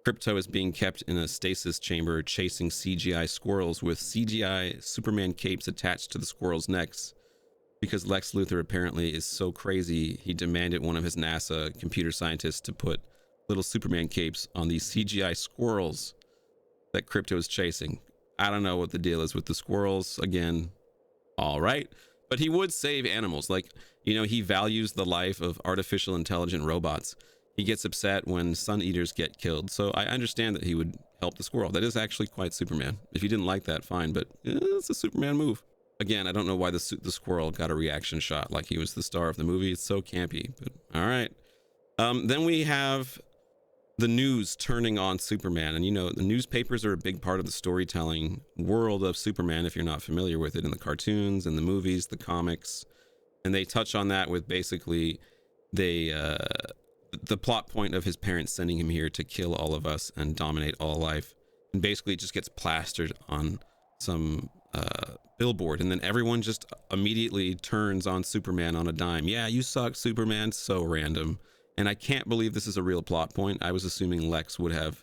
Krypto is being kept in a stasis chamber chasing CGI squirrels with CGI Superman capes attached to the squirrels' necks, because Lex Luthor apparently is so crazy he demanded one of his NASA computer scientists to put little Superman capes on these CGI squirrels that Krypto is chasing. I don't know what the deal is with the squirrels. Again, all right. But he would save animals. Like, you know, he values the life of artificial intelligent robots. He gets upset when sun eaters get killed. So I understand that he would help the squirrel. That is actually quite Superman. If you didn't like that, fine. But it's a Superman move. Again, I don't know why the squirrel got a reaction shot like he was the star of the movie. It's so campy. But all right. Then we have the news turning on Superman. And, you know, the newspapers are a big part of the storytelling world of Superman, if you're not familiar with it, in the cartoons and the movies, the comics. And they touch on that with basically the plot point of his parents sending him here to kill all of us and dominate all life. And basically it just gets plastered on some billboard. And then everyone just immediately turns on Superman on a dime. Yeah, you suck, Superman. So random. And I can't believe this is a real plot point. I was assuming Lex would have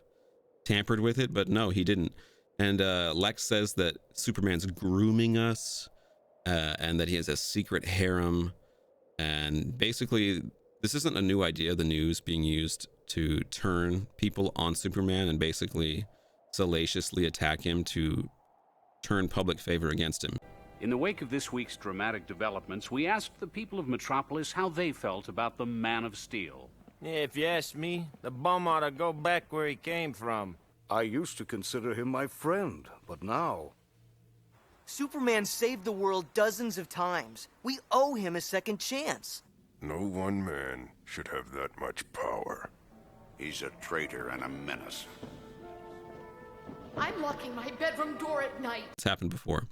tampered with it, but no, he didn't. And Lex says that Superman's grooming us and that he has a secret harem. And basically, this isn't a new idea, the news being used to turn people on Superman and basically salaciously attack him to turn public favor against him. In the wake of this week's dramatic developments, we asked the people of Metropolis how they felt about the Man of Steel. If you ask me, the bum ought to go back where he came from. I used to consider him my friend, but now... Superman saved the world dozens of times. We owe him a second chance. No one man should have that much power. He's a traitor and a menace. I'm locking my bedroom door at night. It's happened before.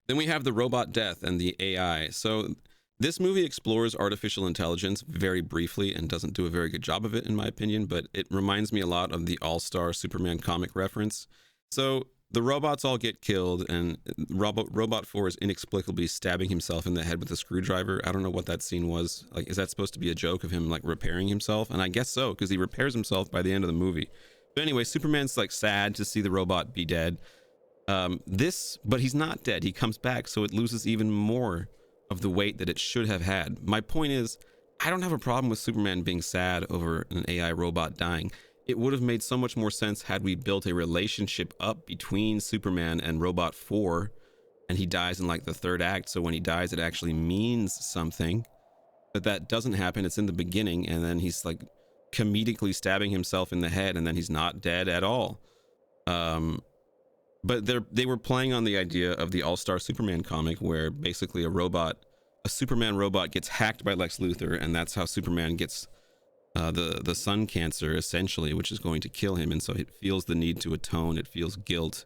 Then we have the robot death and the AI. So this movie explores artificial intelligence very briefly and doesn't do a very good job of it, in my opinion, but it reminds me a lot of the All-Star Superman comic reference. So the robots all get killed, and Robot 4 is inexplicably stabbing himself in the head with a screwdriver. I don't know what that scene was. Like, is that supposed to be a joke of him, like, repairing himself? And I guess so, because he repairs himself by the end of the movie. But anyway, Superman's, like, sad to see the robot be dead. But he's not dead. He comes back, so it loses even more of the weight that it should have had. My point is, I don't have a problem with Superman being sad over an AI robot dying. It would have made so much more sense had we built a relationship up between Superman and Robot 4, and he dies in like the third act, so when he dies it actually means something. But that doesn't happen. It's in the beginning, and then he's like comedically stabbing himself in the head, and then he's not dead at all. But they were playing on the idea of the All-Star Superman comic, where basically a Superman robot gets hacked by Lex Luthor, and that's how Superman gets the sun cancer, essentially, which is going to kill him. And so it feels the need to atone. It feels guilt.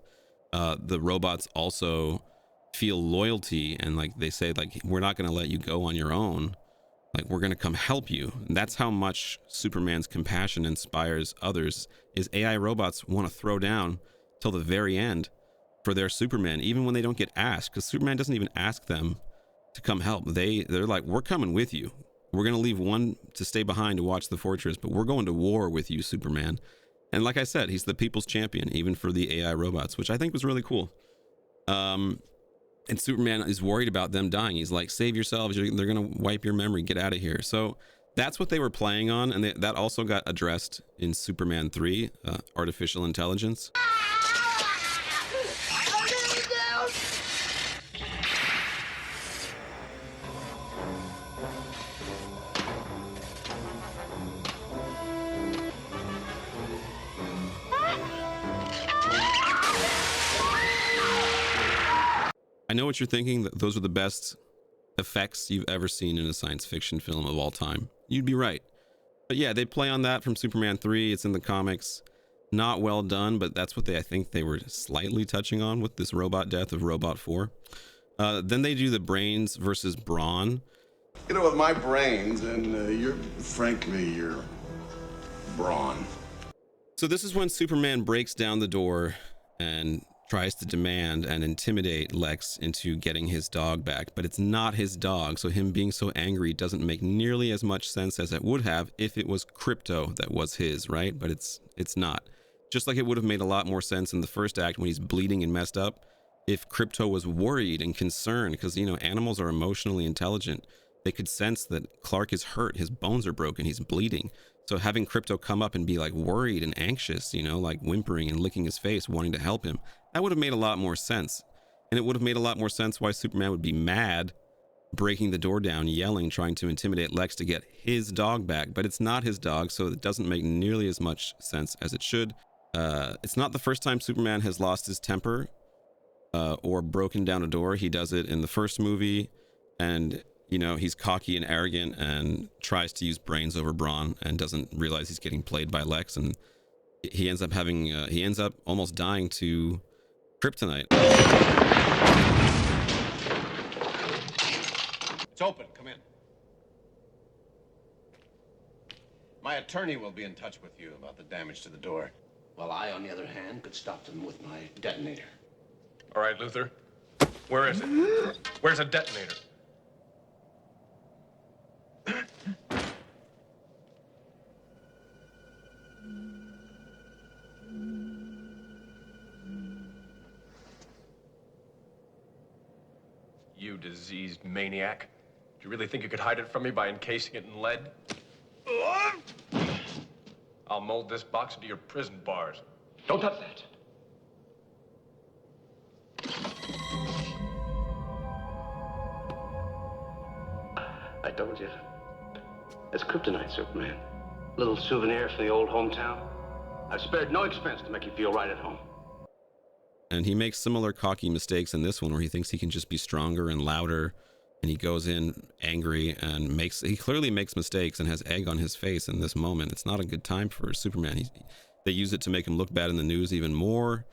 The robots also feel loyalty, and like they say, like, we're not going to let you go on your own. Like, we're going to come help you. And that's how much Superman's compassion inspires others, is AI robots want to throw down till the very end for their Superman, even when they don't get asked, because Superman doesn't even ask them to come help. They're like, we're coming with you. We're going to leave one to stay behind to watch the fortress, but we're going to war with you, Superman. And like I said, he's the people's champion, even for the AI robots, which I think was really cool. And Superman is worried about them dying. He's like, save yourselves. They're going to wipe your memory. Get out of here. So that's what they were playing on. And that also got addressed in Superman 3, artificial intelligence. I know what you're thinking, that those are the best effects you've ever seen in a science fiction film of all time. You'd be right. But yeah, they play on that from Superman 3. It's in the comics. Not well done, but that's what I think they were slightly touching on with this robot death of Robot 4. Then they do the brains versus brawn. You know, with my brains and your brawn. So this is when Superman breaks down the door and tries to demand and intimidate Lex into getting his dog back, but it's not his dog, so him being so angry doesn't make nearly as much sense as it would have if it was Crypto that was his, right? But it's not. Just like it would have made a lot more sense in the first act when he's bleeding and messed up if Crypto was worried and concerned, because, you know, animals are emotionally intelligent. They could sense that Clark is hurt, his bones are broken, he's bleeding. So having Crypto come up and be like worried and anxious, you know, like whimpering and licking his face, wanting to help him, that would have made a lot more sense. And it would have made a lot more sense why Superman would be mad, breaking the door down, yelling, trying to intimidate Lex to get his dog back. But it's not his dog, so it doesn't make nearly as much sense as it should. It's not the first time Superman has lost his temper or broken down a door. He does it in the first movie, and you know, he's cocky and arrogant and tries to use brains over brawn and doesn't realize he's getting played by Lex, and he ends up almost dying to kryptonite. It's open. Come in. My attorney will be in touch with you about the damage to the door. Well, I, on the other hand, could stop them with my detonator. All right, Luther. Where is it? Where's a detonator? You diseased maniac. Do you really think you could hide it from me by encasing it in lead? I'll mold this box into your prison bars. Don't touch that. I told you. It's kryptonite, Superman. Little souvenir from the old hometown. I've spared no expense to make you feel right at home. And he makes similar cocky mistakes in this one where he thinks he can just be stronger and louder, and he goes in angry and he clearly makes mistakes and has egg on his face in this moment. It's not a good time for Superman. They use it to make him look bad in the news even more,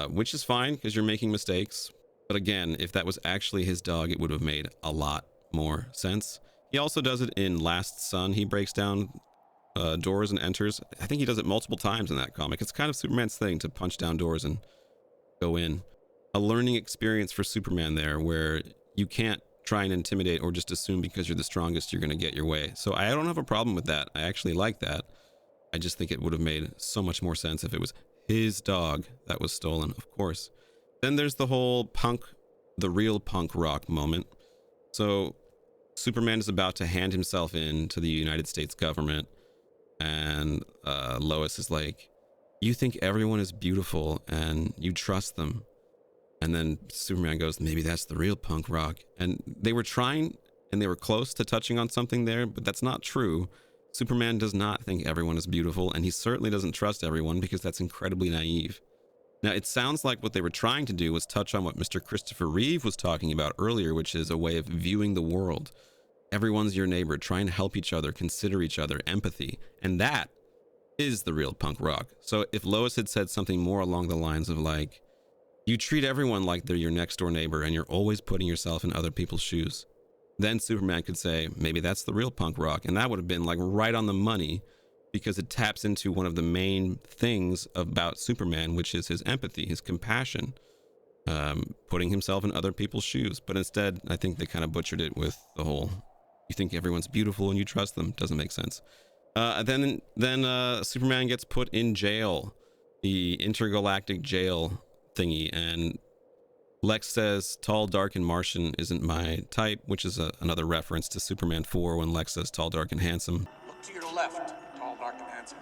which is fine because you're making mistakes. But again, if that was actually his dog, it would have made a lot more sense. He also does it in Last Son. He breaks down doors and enters. I think he does it multiple times in that comic. It's kind of Superman's thing to punch down doors and go in. A learning experience for Superman there, where you can't try and intimidate or just assume because you're the strongest you're going to get your way. So I don't have a problem with that. I actually like that. I just think it would have made so much more sense if it was his dog that was stolen, of course. Then there's the whole the real punk rock moment. So Superman is about to hand himself in to the United States government, and Lois is like, you think everyone is beautiful and you trust them. And then Superman goes, maybe that's the real punk rock. And they were trying, and they were close to touching on something there, but that's not true. Superman does not think everyone is beautiful, and he certainly doesn't trust everyone because that's incredibly naive. Now, it sounds like what they were trying to do was touch on what Mr. Christopher Reeve was talking about earlier, which is a way of viewing the world. Everyone's your neighbor, trying to help each other, consider each other, empathy. And that is the real punk rock. So if Lois had said something more along the lines of like, you treat everyone like they're your next door neighbor and you're always putting yourself in other people's shoes, then Superman could say, maybe that's the real punk rock. And that would have been like right on the money, because it taps into one of the main things about Superman, which is his empathy, his compassion, putting himself in other people's shoes. But instead, I think they kind of butchered it with the whole, you think everyone's beautiful and you trust them. Doesn't make sense. Then Superman gets put in jail, the intergalactic jail thingy, and Lex says, tall, dark, and Martian isn't my type, which is another reference to Superman 4 when Lex says tall, dark, and handsome. Look to your left. Tall, dark, and handsome.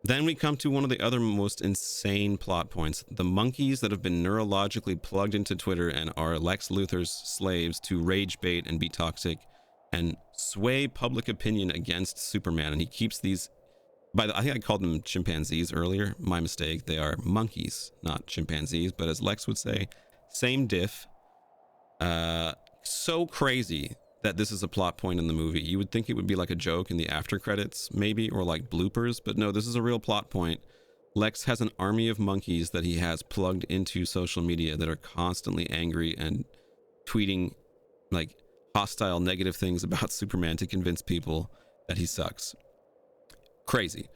Then we come to one of the other most insane plot points. The monkeys that have been neurologically plugged into Twitter and are Lex Luthor's slaves to rage bait and be toxic and sway public opinion against Superman. And he keeps these, I think I called them chimpanzees earlier. My mistake. They are monkeys, not chimpanzees. But as Lex would say, same diff. So crazy that this is a plot point in the movie. You would think it would be like a joke in the after credits, maybe, or like bloopers, but no, this is a real plot point. Lex has an army of monkeys that he has plugged into social media that are constantly angry and tweeting like hostile, negative things about Superman to convince people that he sucks. Crazy.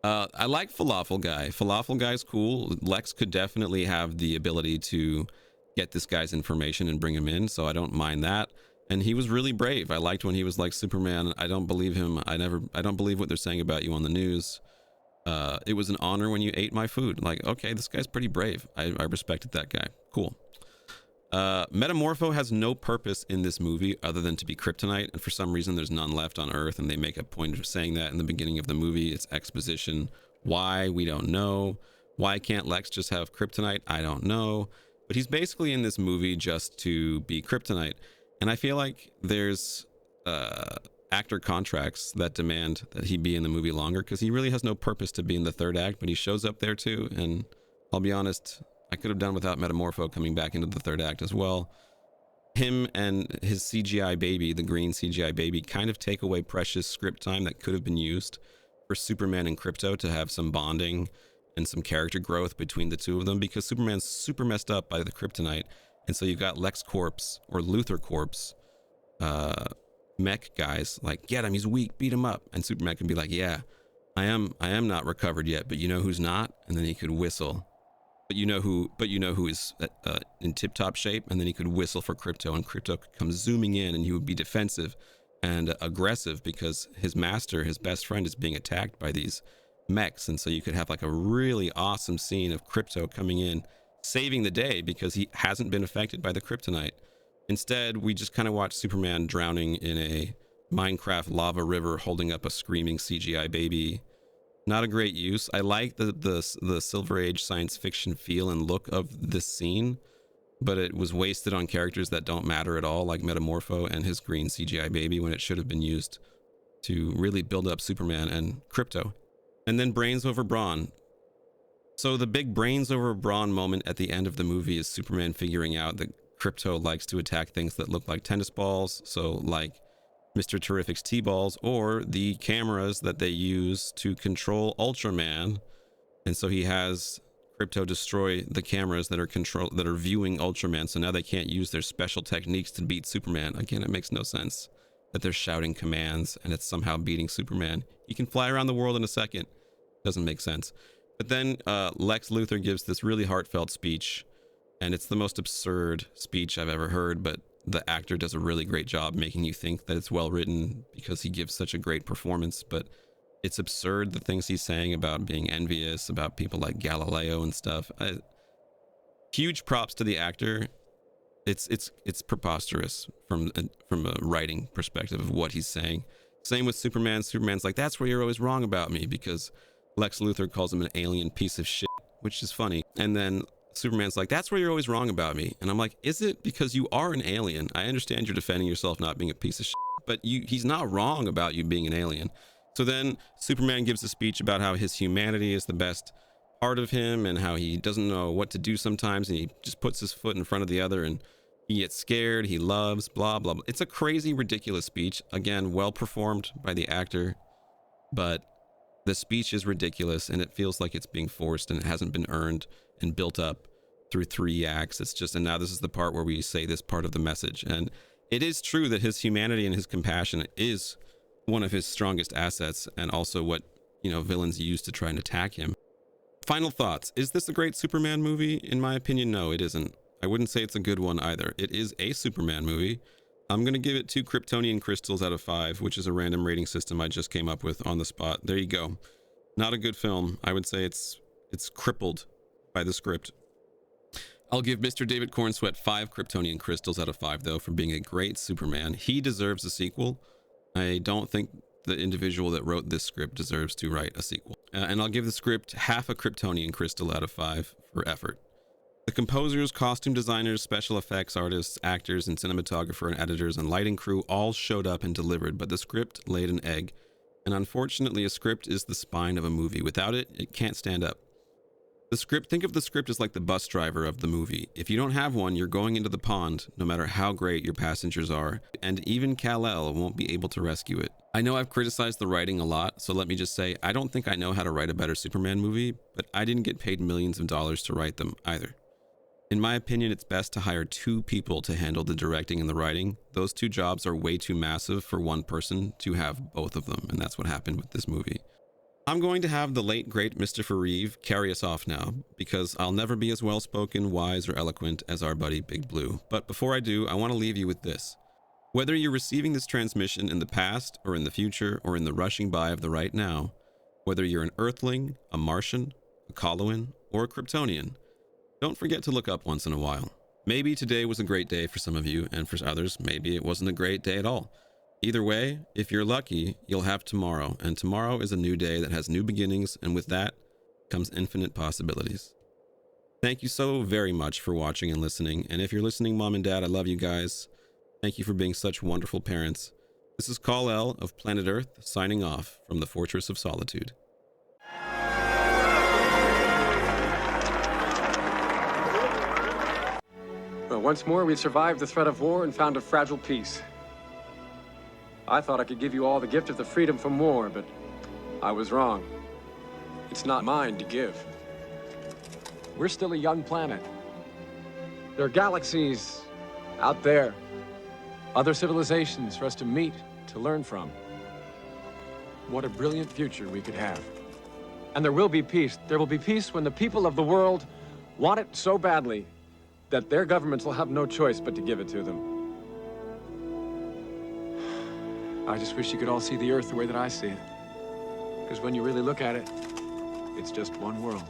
I like Falafel Guy. Falafel Guy's cool. Lex could definitely have the ability to get this guy's information and bring him in, so I don't mind that. And he was really brave. I liked when he was like, Superman, I don't believe him. I don't believe what they're saying about you on the news. It was an honor when you ate my food. Like, okay, this guy's pretty brave. I respected that guy. Cool. Metamorpho has no purpose in this movie other than to be kryptonite, and for some reason there's none left on Earth, and they make a point of saying that in the beginning of the movie. It's exposition. Why? We don't know. Why can't Lex just have kryptonite? I don't know. But he's basically in this movie just to be kryptonite, and I feel like there's actor contracts that demand that he be in the movie longer, because he really has no purpose to be in the third act, but he shows up there too. And I'll be honest, I could have done without Metamorpho coming back into the third act as well. Him and his CGI baby, the green CGI baby, kind of take away precious script time that could have been used for Superman and Krypto to have some bonding and some character growth between the two of them, because Superman's super messed up by the kryptonite, and so you've got LexCorp or Luthor Corp's mech guys like, get him, he's weak, beat him up, and Superman can be like, yeah, I am not recovered yet, but you know who's not? And then he could whistle. But you know who is in tip-top shape, and then he could whistle for Krypto, and Krypto could come zooming in, and he would be defensive and aggressive because his master, his best friend, is being attacked by these mechs. And so you could have like a really awesome scene of Krypto coming in, saving the day because he hasn't been affected by the kryptonite. Instead, we just kind of watch Superman drowning in a Minecraft lava river holding up a screaming CGI baby. Not a great use. I like the Silver Age science fiction feel and look of this scene, but it was wasted on characters that don't matter at all, like Metamorpho and his green CGI baby, when it should have been used to really build up Superman and Krypto. And then brains over brawn. So the big brains over brawn moment at the end of the movie is Superman figuring out that Krypto likes to attack things that look like tennis balls, so like Mr. Terrific's T-balls, or the cameras that they use to control Ultraman. And so he has Krypto destroy the cameras that are viewing Ultraman, so now they can't use their special techniques to beat Superman. Again, it makes no sense that they're shouting commands and it's somehow beating Superman. You can fly around the world in a second. Doesn't make sense. But then Lex Luthor gives this really heartfelt speech, and it's the most absurd speech I've ever heard, but the actor does a really great job making you think that it's well written because he gives such a great performance. But it's absurd, the things he's saying about being envious, about people like Galileo and stuff. Huge props to the actor. It's preposterous from a writing perspective of what he's saying. Same with Superman. Superman's like, that's where you're always wrong about me, because Lex Luthor calls him an alien piece of shit, which is funny. And then Superman's like, that's where you're always wrong about me. And I'm like, is it? Because you are an alien. I understand you're defending yourself not being a piece of shit, but he's not wrong about you being an alien. So then Superman gives a speech about how his humanity is the best part of him and how he doesn't know what to do sometimes, and he just puts his foot in front of the other, and he gets scared, he loves, blah, blah, blah. It's a crazy, ridiculous speech. Again, well performed by the actor, but the speech is ridiculous, and it feels like it's being forced, and it hasn't been earned and built up through 3 acts. It's just, and now this is the part where we say this part of the message. And it is true that his humanity and his compassion is one of his strongest assets, and also what, villains use to try and attack him. Final thoughts. Is this a great Superman movie? In my opinion, no, it isn't. I wouldn't say it's a good one either. It is a Superman movie. I'm going to give it 2 Kryptonian crystals out of 5, which is a random rating system I just came up with on the spot. There you go. Not a good film. I would say it's crippled by the script. I'll give Mr. David Cornsweet 5 Kryptonian crystals out of 5, though, for being a great Superman. He deserves a sequel. I don't think the individual that wrote this script deserves to write a sequel. And I'll give the script half a Kryptonian crystal out of 5 for effort. The composers, costume designers, special effects artists, actors, and cinematographer and editors and lighting crew all showed up and delivered, but the script laid an egg. And unfortunately, a script is the spine of a movie. Without it, it can't stand up. Think of the script as like the bus driver of the movie. If you don't have one, you're going into the pond, no matter how great your passengers are, and even Kal-El won't be able to rescue it. I know I've criticized the writing a lot, so let me just say, I don't think I know how to write a better Superman movie, but I didn't get paid millions of dollars to write them either. In my opinion, it's best to hire 2 people to handle the directing and the writing. Those 2 jobs are way too massive for one person to have both of them, and that's what happened with this movie. I'm going to have the late, great Mr. Reeve carry us off now, because I'll never be as well-spoken, wise, or eloquent as our buddy Big Blue. But before I do, I want to leave you with this. Whether you're receiving this transmission in the past, or in the future, or in the rushing by of the right now, whether you're an Earthling, a Martian, a Coloan, or a Kryptonian, don't forget to look up once in a while. Maybe today was a great day for some of you, and for others, maybe it wasn't a great day at all. Either way, if you're lucky, you'll have tomorrow, and tomorrow is a new day that has new beginnings, and with that comes infinite possibilities. Thank you so very much for watching and listening, and if you're listening, Mom and Dad, I love you guys. Thank you for being such wonderful parents. This is Kal-El of Planet Earth, signing off from the Fortress of Solitude. Well, once more, we survived the threat of war and found a fragile peace. I thought I could give you all the gift of the freedom from war, but I was wrong. It's not mine to give. We're still a young planet. There are galaxies out there, other civilizations for us to meet, to learn from. What a brilliant future we could have. And there will be peace. There will be peace when the people of the world want it so badly that their governments will have no choice but to give it to them. I just wish you could all see the Earth the way that I see it. Because when you really look at it, it's just one world.